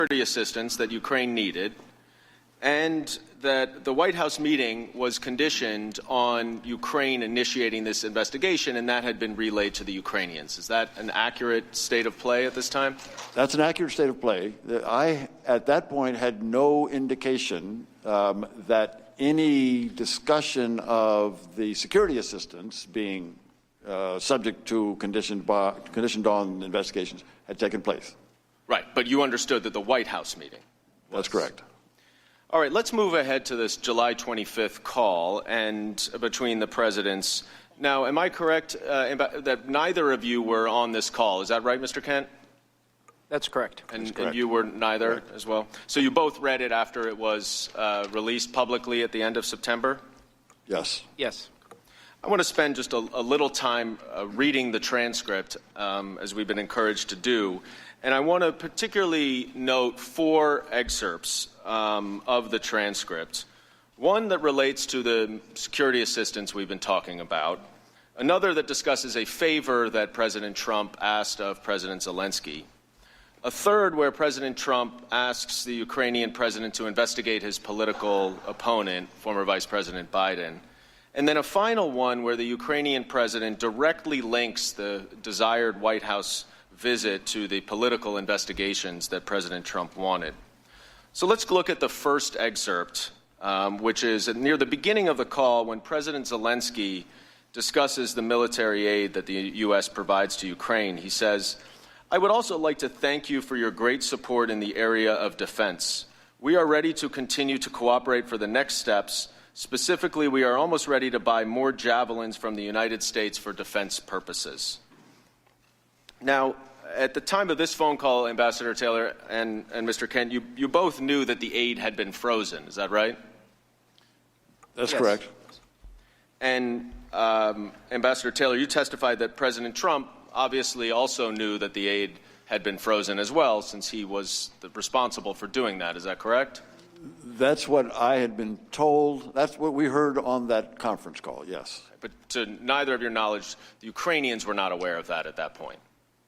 security assistance that Ukraine needed, and that the White House meeting was conditioned on Ukraine initiating this investigation, and that had been relayed to the Ukrainians. Is that an accurate state of play at this time? That's an accurate state of play. I, at that point, had no indication that any discussion of the security assistance being subject to conditioned on investigations had taken place. Right, but you understood that the White House meeting was. That's correct. All right, let's move ahead to this July 25th call and between the presidents. Now, am I correct that neither of you were on this call? Is that right, Mr. Kent? That's correct. And you were neither as well? So you both read it after it was released publicly at the end of September? Yes. Yes. I want to spend just a little time reading the transcript, as we've been encouraged to do. And I want to particularly note 4 excerpts of the transcript. One that relates to the security assistance we've been talking about. Another that discusses a favor that President Trump asked of President Zelensky. A third where President Trump asks the Ukrainian president to investigate his political opponent, former Vice President Biden. And then a final one where the Ukrainian president directly links the desired White House visit to the political investigations that President Trump wanted. So let's look at the first excerpt, which is near the beginning of the call when President Zelensky discusses the military aid that the U.S. provides to Ukraine. He says, "I would also like to thank you for your great support in the area of defense. We are ready to continue to cooperate for the next steps. Specifically, we are almost ready to buy more javelins from the United States for defense purposes." Now, at the time of this phone call, Ambassador Taylor and Mr. Kent, you both knew that the aid had been frozen. Is that right? That's correct. And Ambassador Taylor, you testified that President Trump obviously also knew that the aid had been frozen as well, since he was responsible for doing that. Is that correct? That's what I had been told. That's what we heard on that conference call, yes. But to neither of your knowledge, the Ukrainians were not aware of that at that point?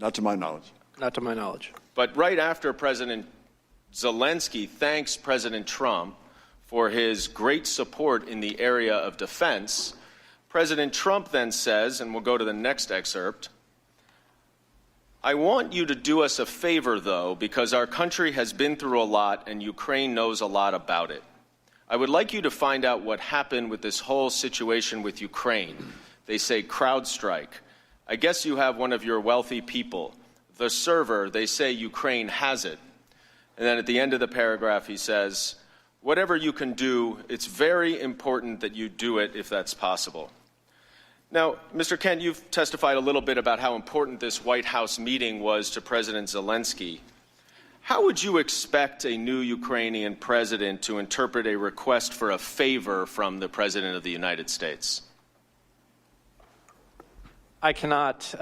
Not to my knowledge. Not to my knowledge. But right after President Zelensky thanks President Trump for his great support in the area of defense, President Trump then says, and we'll go to the next excerpt, "I want you to do us a favor, though, because our country has been through a lot and Ukraine knows a lot about it. I would like you to find out what happened with this whole situation with Ukraine. They say CrowdStrike. I guess you have one of your wealthy people. The server, they say Ukraine has it." And then at the end of the paragraph, he says, "Whatever you can do, it's very important that you do it if that's possible." Now, Mr. Kent, you've testified a little bit about how important this White House meeting was to President Zelensky. How would you expect a new Ukrainian president to interpret a request for a favor from the President of the United States? I cannot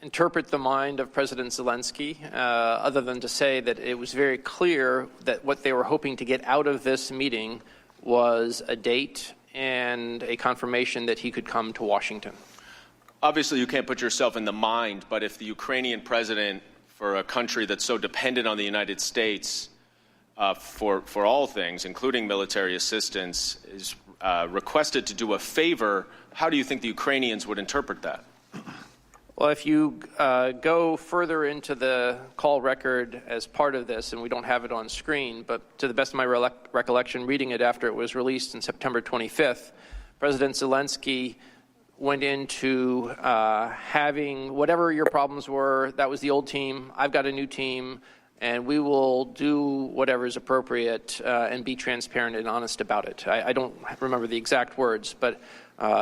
interpret the mind of President Zelensky other than to say that it was very clear that what they were hoping to get out of this meeting was a date and a confirmation that he could come to Washington. Obviously, you can't put yourself in the mind, but if the Ukrainian president, for a country that's so dependent on the United States for all things, including military assistance, is requested to do a favor, how do you think the Ukrainians would interpret that? Well, if you go further into the call record as part of this, and we don't have it on screen, but to the best of my recollection, reading it after it was released on September 25th, President Zelensky went into having whatever your problems were, that was the old team, I've got a new team, and we will do whatever is appropriate and be transparent and honest about it. I don't remember the exact words, but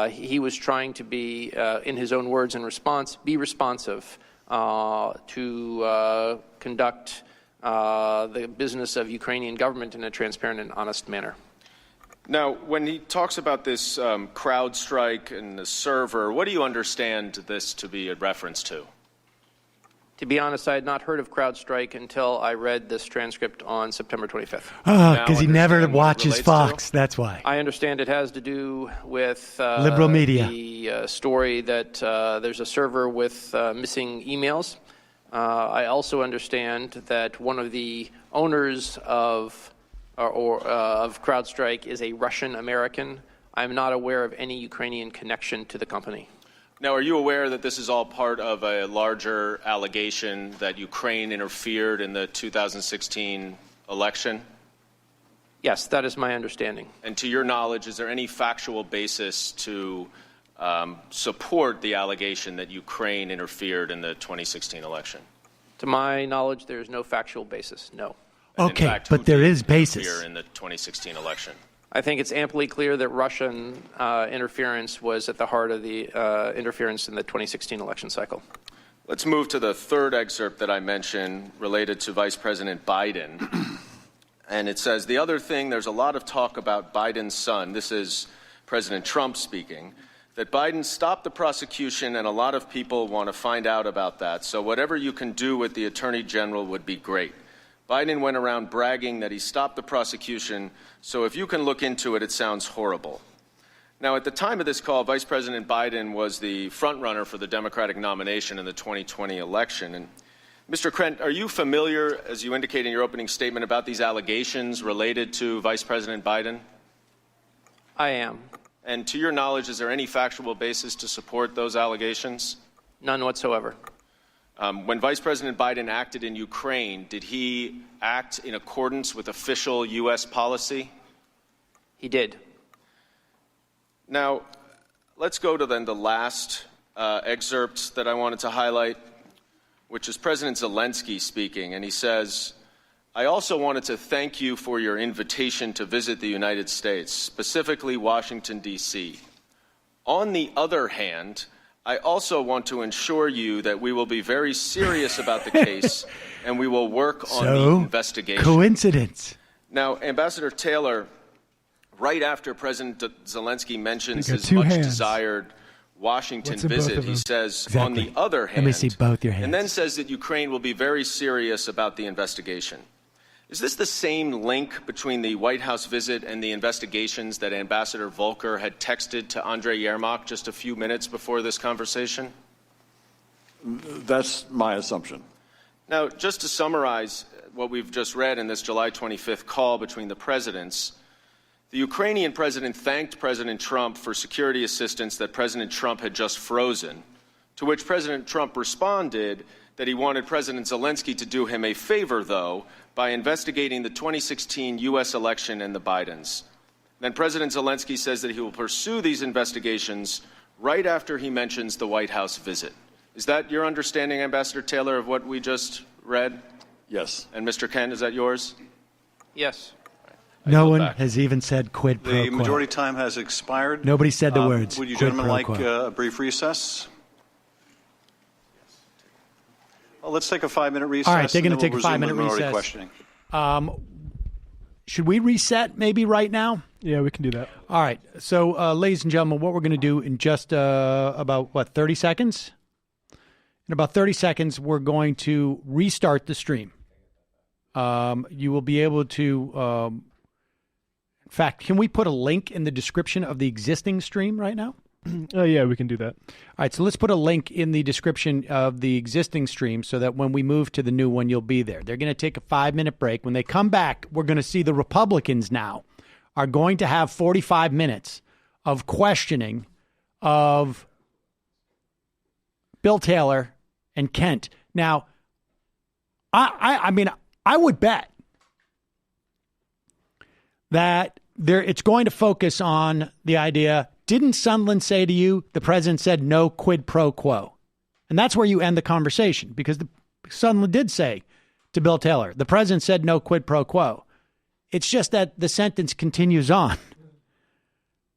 he was trying to be, in his own words and response, be responsive to conduct the business of Ukrainian government in a transparent and honest manner. Now, when he talks about this CrowdStrike and the server, what do you understand this to be a reference to? To be honest, I had not heard of CrowdStrike until I read this transcript on September 25th. Because he never watches Fox, that's why. I understand it has to do with liberal media. The story that there's a server with missing emails. I also understand that one of the owners of CrowdStrike is a Russian American. I'm not aware of any Ukrainian connection to the company. Now, are you aware that this is all part of a larger allegation that Ukraine interfered in the 2016 election? Yes, that is my understanding. And to your knowledge, is there any factual basis to support the allegation that Ukraine interfered in the 2016 election? To my knowledge, there is no factual basis, no. And Okay, fact, but who there did is basis. interfere in the 2016 election? I think it's amply clear that Russian interference was at the heart of the interference in the 2016 election cycle. Let's move to the third excerpt that I mentioned related to Vice President Biden. And it says, the other thing, there's a lot of talk about Biden's son. This is President Trump speaking. That Biden stopped the prosecution, and a lot of people want to find out about that. So whatever you can do with the Attorney General would be great. Biden went around bragging that he stopped the prosecution, so if you can look into it, it sounds horrible. Now, at the time of this call, Vice President Biden was the frontrunner for the Democratic nomination in the 2020 election. And Mr. Krent, are you familiar, as you indicate in your opening statement, about these allegations related to Vice President Biden? I am. And to your knowledge, is there any factual basis to support those allegations? None whatsoever. When Vice President Biden acted in Ukraine, did he act in accordance with official U.S. policy? He did. Now, let's go to then the last excerpt that I wanted to highlight, which is President Zelensky speaking, and he says, I also wanted to thank you for your invitation to visit the United States, specifically Washington, D.C. On the other hand, I also want to ensure you that we will be very serious about the case and we will work on the investigation. Coincidence. Now, Ambassador Taylor, right after President Zelensky mentions his two much hands. desired Washington What's in both visit, of he them? says, Exactly. on the other hand, Let me see both your hands. and then says that Ukraine will be very serious about the investigation. Is this the same link between the White House visit and the investigations that Ambassador Volker had texted to Andrei Yermak just a few minutes before this conversation? That's my assumption. Now, just to summarize what we've just read in this July 25th call between the presidents, the Ukrainian president thanked President Trump for security assistance that President Trump had just frozen, to which President Trump responded that he wanted President Zelensky to do him a favor, though, by investigating the 2016 U.S. election and the Bidens. Then President Zelensky says that he will pursue these investigations right after he mentions the White House visit. Is that your understanding, Ambassador Taylor, of what we just read? Yes. And Mr. Kent, is that yours? Yes. No yield one back. has even said quid pro quo. The majority time has expired. Nobody said the words. Would you quid gentlemen pro like quo. a brief recess? Well, let's take a 5-minute recess. All right, they're and going to then take a we'll resume 5-minute with minority recess. questioning. Should we reset maybe right now? Yeah, we can do that. All right. So, ladies and gentlemen, what we're going to do in just about, 30 seconds? In about 30 seconds, we're going to restart the stream. You will be able to, in fact, can we put a link in the description of the existing stream right now? Yeah, we can do that. All right, so let's put a link in the description of the existing stream so that when we move to the new one, you'll be there. They're going to take a 5-minute break. When they come back, we're going to see the Republicans now are going to have 45 minutes of questioning of Bill Taylor and Kent. Now, I mean, I would bet that it's going to focus on the idea, didn't Sondland say to you, the president said no quid pro quo? And that's where you end the conversation, because Sondland did say to Bill Taylor, the president said no quid pro quo. It's just that the sentence continues on.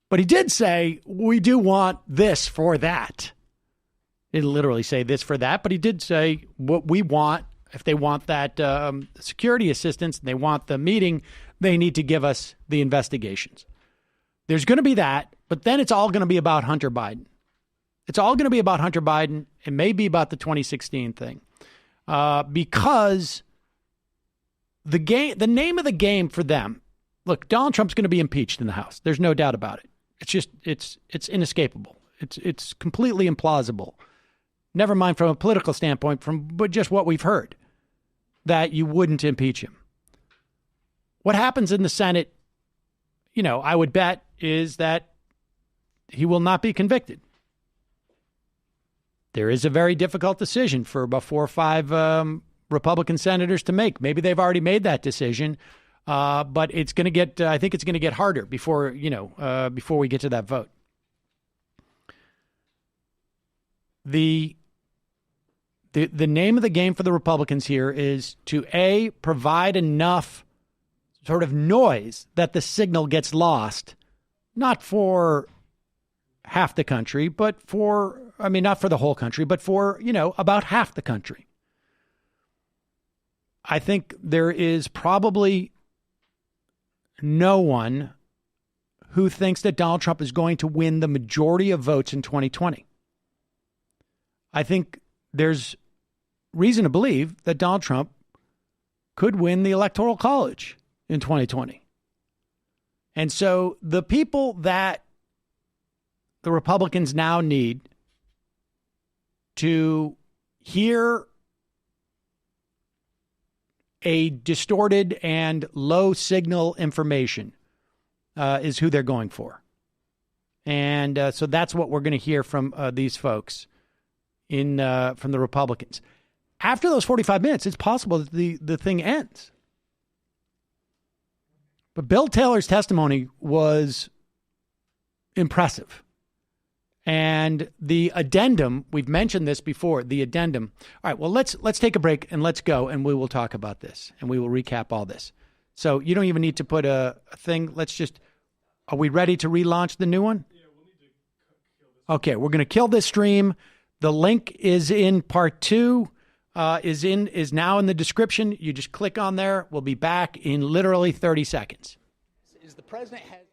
But he did say, we do want this for that. He didn't literally say this for that, but he did say what we want. If they want that security assistance and they want the meeting, they need to give us the investigations. There's going to be that, but then it's all going to be about Hunter Biden. It's all going to be about Hunter Biden. It may be about the 2016 thing, because the name of the game for them. Look, Donald Trump's going to be impeached in the House. There's no doubt about it. It's just it's inescapable. It's completely implausible never mind from a political standpoint, but just what we've heard, that you wouldn't impeach him. What happens in the Senate, I would bet, is that he will not be convicted. There is a very difficult decision for about 4 or 5 Republican senators to make. Maybe they've already made that decision, but it's going to get. I think it's going to get harder before we get to that vote. The name of the game for the Republicans here is to provide enough sort of noise that the signal gets lost, not for half the country, but not for the whole country, but for, about half the country. I think there is probably no one who thinks that Donald Trump is going to win the majority of votes in 2020. I think there's reason to believe that Donald Trump could win the Electoral College in 2020. And so the people that the Republicans now need to hear a distorted and low signal information is who they're going for. And so that's what we're going to hear from these folks from the Republicans. After those 45 minutes, it's possible that the thing ends. But Bill Taylor's testimony was impressive. And the addendum, we've mentioned this before, the addendum. All right, well, let's take a break and let's go, and we will talk about this, and we will recap all this. So you don't even need to put a thing. Are we ready to relaunch the new one? Yeah, we'll need to kill this. Okay, we're going to kill this stream. The link is in part 2, is now in the description. You just click on there. We'll be back in literally 30 seconds. The president has